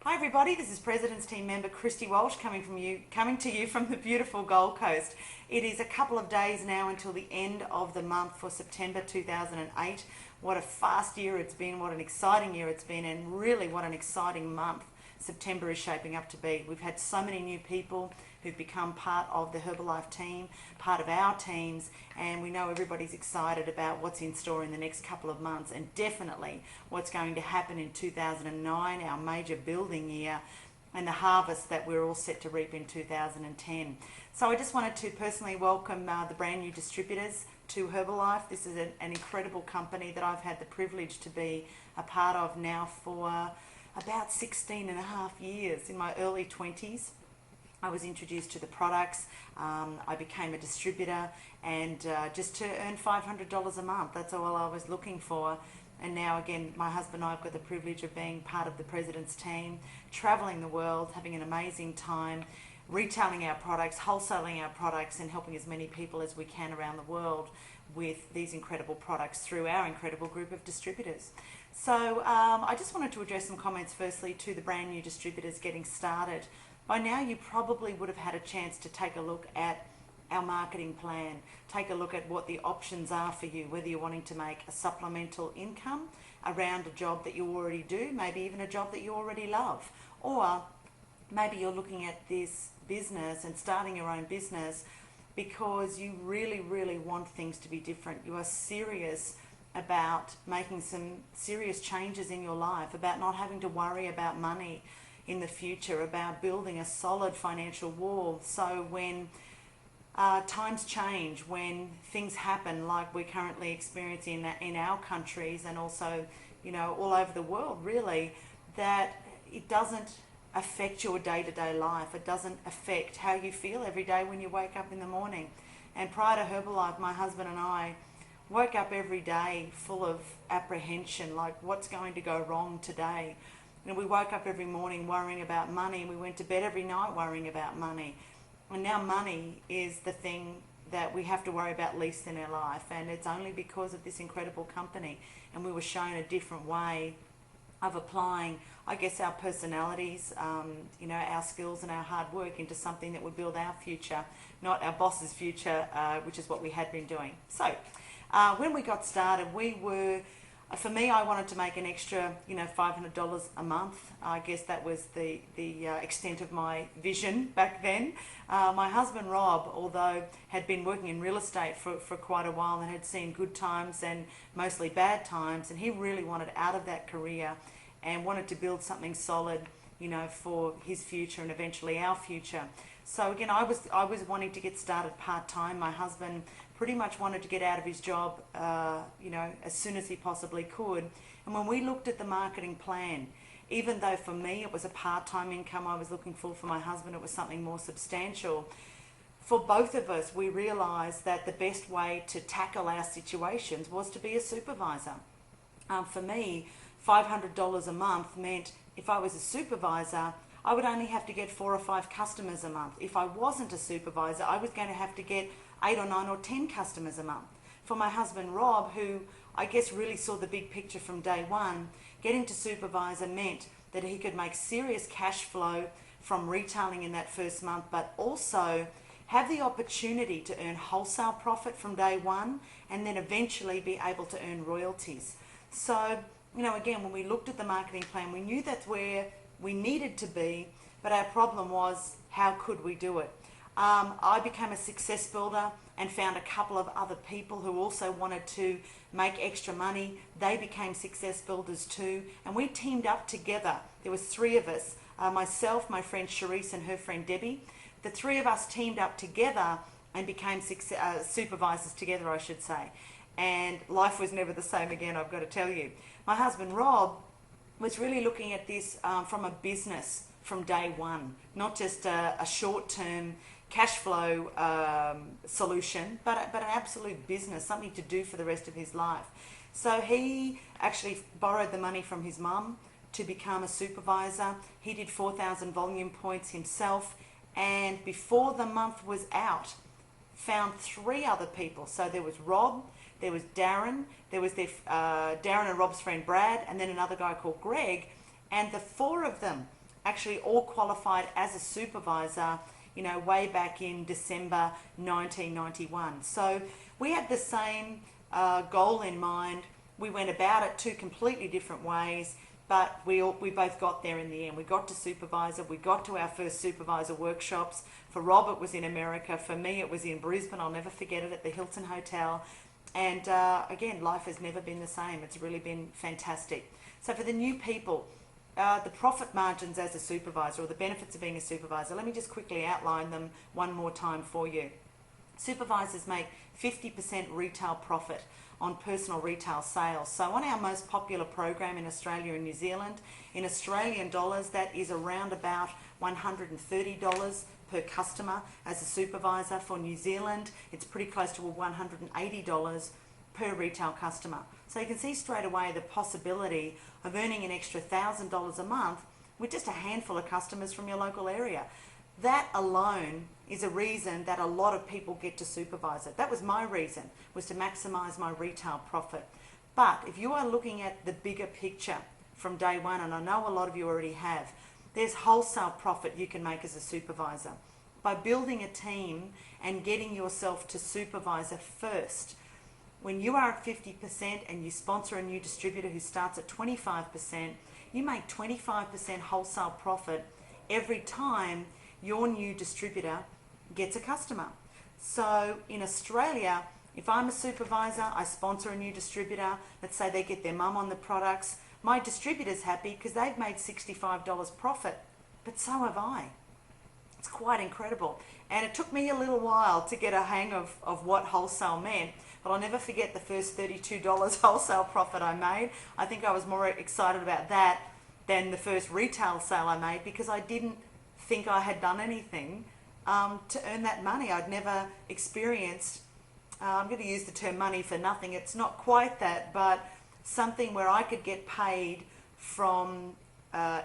Hi everybody, this is President's Team member Kristie Walsh coming to you from the beautiful Gold Coast. It is a couple of days now until the end of the month for September 2008. What a fast year it's been, what an exciting year it's been, and really what an exciting month September is shaping up to be. We've had so many new people who've become part of the Herbalife team, part of our teams, and we know everybody's excited about what's in store in the next couple of months, and definitely what's going to happen in 2009, our major building year, and the harvest that we're all set to reap in 2010. So I just wanted to personally welcome the brand new distributors to Herbalife. This is an incredible company that I've had the privilege to be a part of now for about 16 and a half years. In my early 20s, I was introduced to the products. I became a distributor, and just to earn $500 a month, that's all I was looking for. And now again, my husband and I have got the privilege of being part of the President's team, traveling the world, having an amazing time, retailing our products, wholesaling our products, and helping as many people as we can around the world with these incredible products through our incredible group of distributors. So I just wanted to address some comments firstly to the brand new distributors getting started. By now you probably would have had a chance to take a look at our marketing plan, take a look at what the options are for you, whether you're wanting to make a supplemental income around a job that you already do, maybe even a job that you already love, or maybe you're looking at this business and starting your own business because you really, really want things to be different. You are serious about making some serious changes in your life, about not having to worry about money in the future, about building a solid financial wall. So when times change, when things happen like we're currently experiencing in our countries and also, all over the world really, that it doesn't affect your day-to-day life. It doesn't affect how you feel every day when you wake up in the morning. And prior to Herbalife, my husband and I woke up every day full of apprehension, like what's going to go wrong today. We woke up every morning worrying about money, and we went to bed every night worrying about money. And now money is the thing that we have to worry about least in our life, and it's only because of this incredible company. And we were shown a different way of applying, I guess, our personalities, our skills and our hard work into something that would build our future, not our boss's future, which is what we had been doing. So when we got started, for me, I wanted to make an extra, $500 a month. I guess that was the extent of my vision back then. My husband, Rob, although had been working in real estate for quite a while and had seen good times and mostly bad times, and he really wanted out of that career and wanted to build something solid, for his future and eventually our future. So again, I was wanting to get started part-time. My husband pretty much wanted to get out of his job, as soon as he possibly could. And when we looked at the marketing plan, even though for me it was a part-time income I was looking for my husband it was something more substantial, for both of us we realized that the best way to tackle our situations was to be a supervisor. For me, $500 a month meant if I was a supervisor, I would only have to get 4 or 5 customers a month. If I wasn't a supervisor, I was going to have to get 8 or 9 or 10 customers a month. For my husband Rob, who I guess really saw the big picture from day one, getting to supervisor meant that he could make serious cash flow from retailing in that first month, but also have the opportunity to earn wholesale profit from day one and then eventually be able to earn royalties. So, again, when we looked at the marketing plan, we knew that's where we needed to be, but our problem was, how could we do it? I became a success builder and found a couple of other people who also wanted to make extra money. They became success builders too, and we teamed up together. There was 3 of us, myself, my friend Charisse, and her friend Debbie. The 3 of us teamed up together and became supervisors together, I should say. And life was never the same again, I've got to tell you. My husband Rob was really looking at this from a business from day one, not just a short-term cash flow solution, but an absolute business, something to do for the rest of his life. So he actually borrowed the money from his mum to become a supervisor. He did 4,000 volume points himself, and before the month was out, found 3 other people. So there was Rob, there was Darren, there was Darren and Rob's friend Brad, and then another guy called Greg, and the 4 of them actually all qualified as a supervisor, you know, way back in December 1991. So we had the same goal in mind. We went about it two completely different ways, but we both got there in the end. We got to supervisor. We got to our first supervisor workshops. For Rob, it was in America. For me, it was in Brisbane. I'll never forget it, at the Hilton Hotel. And again, life has never been the same. It's really been fantastic. So for the new people, the profit margins as a supervisor, or the benefits of being a supervisor, let me just quickly outline them one more time for you. Supervisors make 50% retail profit on personal retail sales. So on our most popular program in Australia and New Zealand, in Australian dollars, that is around about $130 per customer as a supervisor. For New Zealand, it's pretty close to $180 per retail customer. So you can see straight away the possibility of earning an extra $1,000 a month with just a handful of customers from your local area. That alone is a reason that a lot of people get to supervisor. That was my reason, was to maximize my retail profit. But if you are looking at the bigger picture from day one, and I know a lot of you already have, there's wholesale profit you can make as a supervisor by building a team and getting yourself to supervisor first. When you are at 50% and you sponsor a new distributor who starts at 25%, you make 25% wholesale profit every time your new distributor gets a customer. So in Australia, if I'm a supervisor, I sponsor a new distributor, let's say they get their mum on the products, my distributor's happy because they've made $65 profit, but so have I. It's quite incredible. And it took me a little while to get a hang of what wholesale meant, but I'll never forget the first $32 wholesale profit I made. I think I was more excited about that than the first retail sale I made, because I didn't think I had done anything to earn that money. I'd never experienced, I'm going to use the term money for nothing, it's not quite that, but something where I could get paid from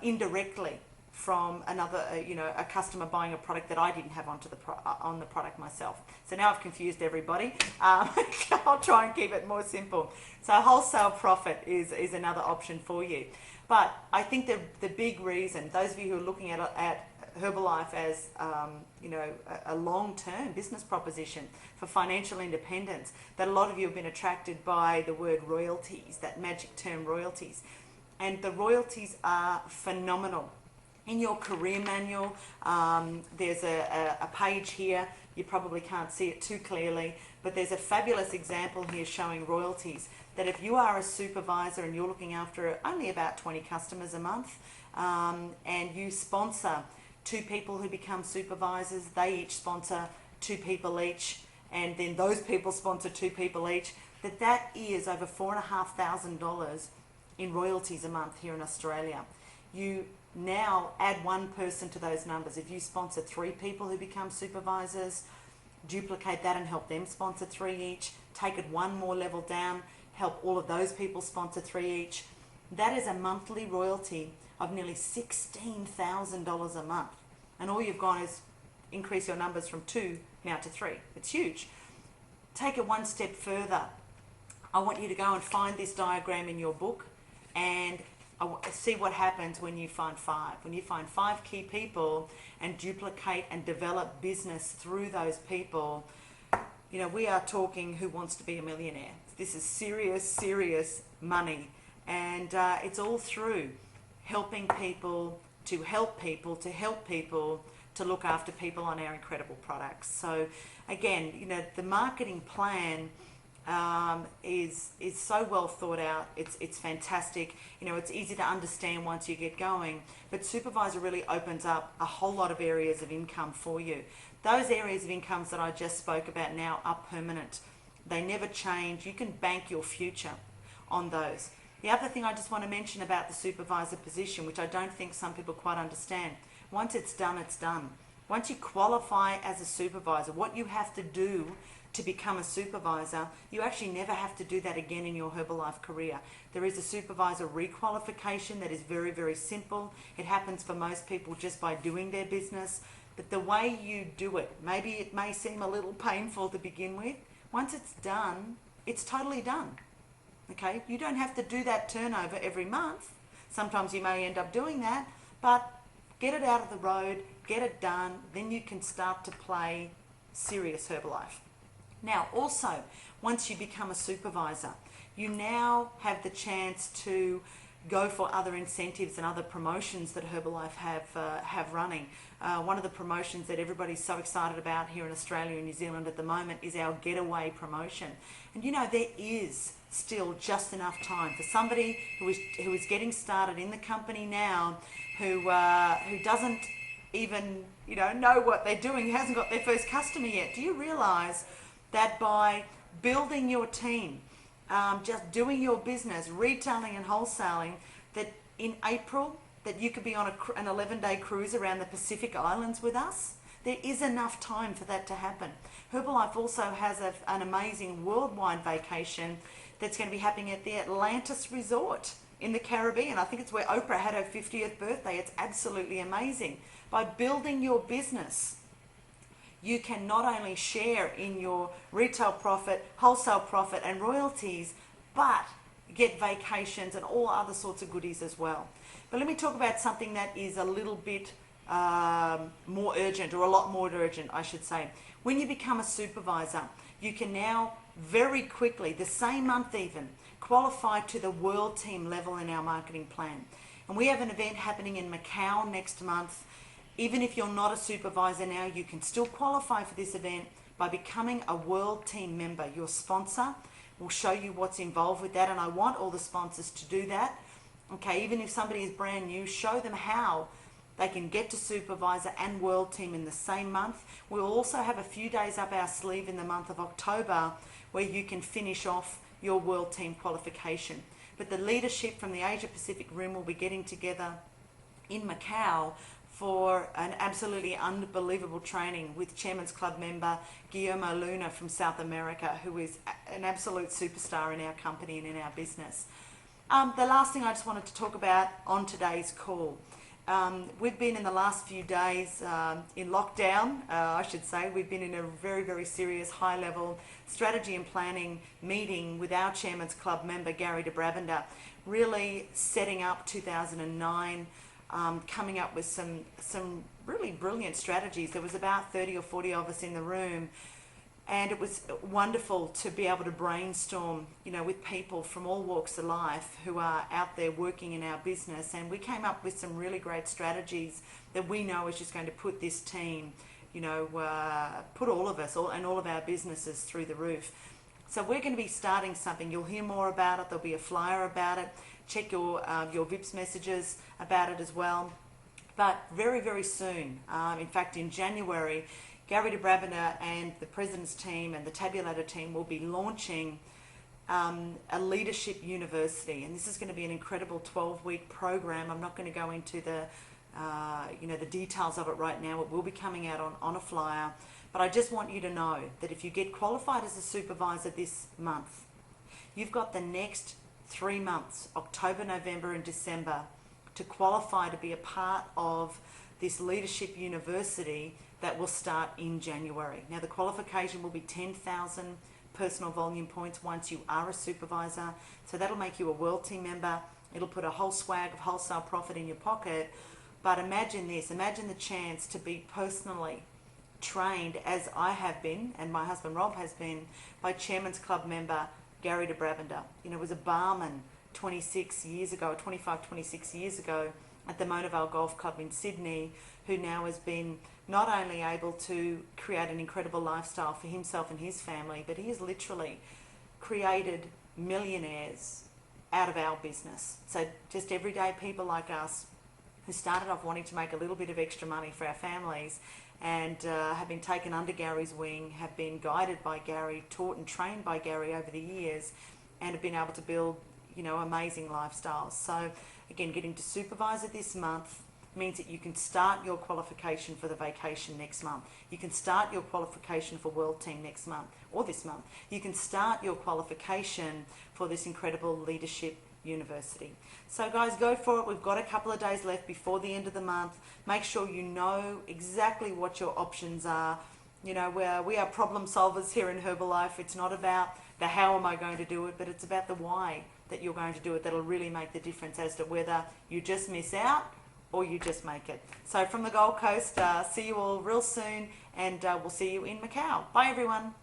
indirectly from another, a customer buying a product that I didn't have on the product myself. So now I've confused everybody. I'll try and keep it more simple. So wholesale profit is another option for you. But I think the big reason, those of you who are looking at Herbalife as a long-term business proposition for financial independence, that a lot of you have been attracted by the word royalties, that magic term royalties. And the royalties are phenomenal. In your career manual, there's a page here. You probably can't see it too clearly, but there's a fabulous example here showing royalties, that if you are a supervisor and you're looking after only about 20 customers a month, and you sponsor 2 people who become supervisors, they each sponsor 2 people each, and then those people sponsor 2 people each, that is over $4,500 in royalties a month here in Australia. You now add 1 person to those numbers. If you sponsor 3 people who become supervisors, duplicate that and help them sponsor 3 each, take it 1 more level down, help all of those people sponsor 3 each. That is a monthly royalty of nearly $16,000 a month. And all you've gone is increase your numbers from 2 now to 3. It's huge. Take it 1 step further. I want you to go and find this diagram in your book and see what happens when you find 5. When you find 5 key people and duplicate and develop business through those people, we are talking Who Wants to Be a Millionaire. This is serious, serious money. And it's all through helping people to help people to help people to look after people on our incredible products. So again, the marketing plan is so well thought out. It's fantastic. It's easy to understand once you get going. But supervisor really opens up a whole lot of areas of income for you. Those areas of incomes that I just spoke about now are permanent. They never change. You can bank your future on those. The other thing I just want to mention about the supervisor position, which I don't think some people quite understand, once it's done, it's done. Once you qualify as a supervisor, what you have to do to become a supervisor, you actually never have to do that again in your Herbalife career. There is a supervisor requalification that is very, very simple. It happens for most people just by doing their business. But the way you do it, maybe it may seem a little painful to begin with. Once it's done, it's totally done. Okay, you don't have to do that turnover every month. Sometimes you may end up doing that, but Get it out of the road, get it done, then you can start to play serious Herbalife. Now, also, once you become a supervisor, you now have the chance to go for other incentives and other promotions that Herbalife have running. One of the promotions that everybody's so excited about here in Australia and New Zealand at the moment is our Getaway promotion. And you know, there is still just enough time for somebody who is getting started in the company now, who doesn't even know what they're doing, hasn't got their first customer yet. Do you realize that by building your team, just doing your business, retailing and wholesaling, that in April that you could be on an 11-day cruise around the Pacific Islands with us? There is enough time for that to happen. Herbalife also has an amazing worldwide vacation that's going to be happening at the Atlantis Resort in the Caribbean. I think it's where Oprah had her 50th birthday. It's absolutely amazing. By building your business, you can not only share in your retail profit, wholesale profit and royalties, but get vacations and all other sorts of goodies as well. But let me talk about something that is a little bit more urgent, or a lot more urgent, I should say. When you become a supervisor, you can now very quickly, the same month even, qualify to the world team level in our marketing plan. And we have an event happening in Macau next month. Even if you're not a supervisor now, you can still qualify for this event by becoming a world team member. Your sponsor will show you what's involved with that, and I want all the sponsors to do that. Okay, even if somebody is brand new, show them how they can get to supervisor and world team in the same month. We'll also have a few days up our sleeve in the month of October where you can finish off your world team qualification. But the leadership from the Asia Pacific Rim will be getting together in Macau for an absolutely unbelievable training with Chairman's Club member Guillermo Luna from South America, who is an absolute superstar in our company and in our business. The last thing I just wanted to talk about on today's call. We've been in the last few days in lockdown, I should say. We've been in a very, very serious high-level strategy and planning meeting with our Chairman's Club member Gary de Brabander, really setting up 2009, coming up with some really brilliant strategies. There was about 30 or 40 of us in the room, and it was wonderful to be able to brainstorm, with people from all walks of life who are out there working in our business. And we came up with some really great strategies that we know is just going to put this team, put all of us and all of our businesses through the roof. So we're going to be starting something. You'll hear more about it. There'll be a flyer about it. Check your VIPS messages about it as well. But very, very soon, in fact in January, Gary de Brabander and the President's team and the Tabulator team will be launching a leadership university, and this is going to be an incredible 12-week program. I'm not going to go into the details of it right now. It will be coming out on a flyer, but I just want you to know that if you get qualified as a supervisor this month, you've got the next 3 months, October, November and December, to qualify to be a part of this leadership university that will start in January. Now the qualification will be 10,000 personal volume points once you are a supervisor. So that'll make you a world team member. It'll put a whole swag of wholesale profit in your pocket. But imagine this, imagine the chance to be personally trained, as I have been and my husband Rob has been, by Chairman's Club member Gary de Brabander. Was a barman 26 years ago, 25, 26 years ago at the Mona Vale Golf Club in Sydney, who now has been not only able to create an incredible lifestyle for himself and his family, but he has literally created millionaires out of our business. So just everyday people like us who started off wanting to make a little bit of extra money for our families and have been taken under Gary's wing, have been guided by Gary, taught and trained by Gary over the years, and have been able to build, amazing lifestyles. So again, getting to supervisor this month means that you can start your qualification for the vacation next month. You can start your qualification for World Team next month, or this month. You can start your qualification for this incredible leadership university. So guys, go for it. We've got a couple of days left before the end of the month. Make sure you know exactly what your options are. We are problem solvers here in Herbalife. It's not about the how am I going to do it, but it's about the why that you're going to do it that'll really make the difference as to whether you just miss out or you just make it. So from the Gold Coast, see you all real soon, and we'll see you in Macau. Bye everyone.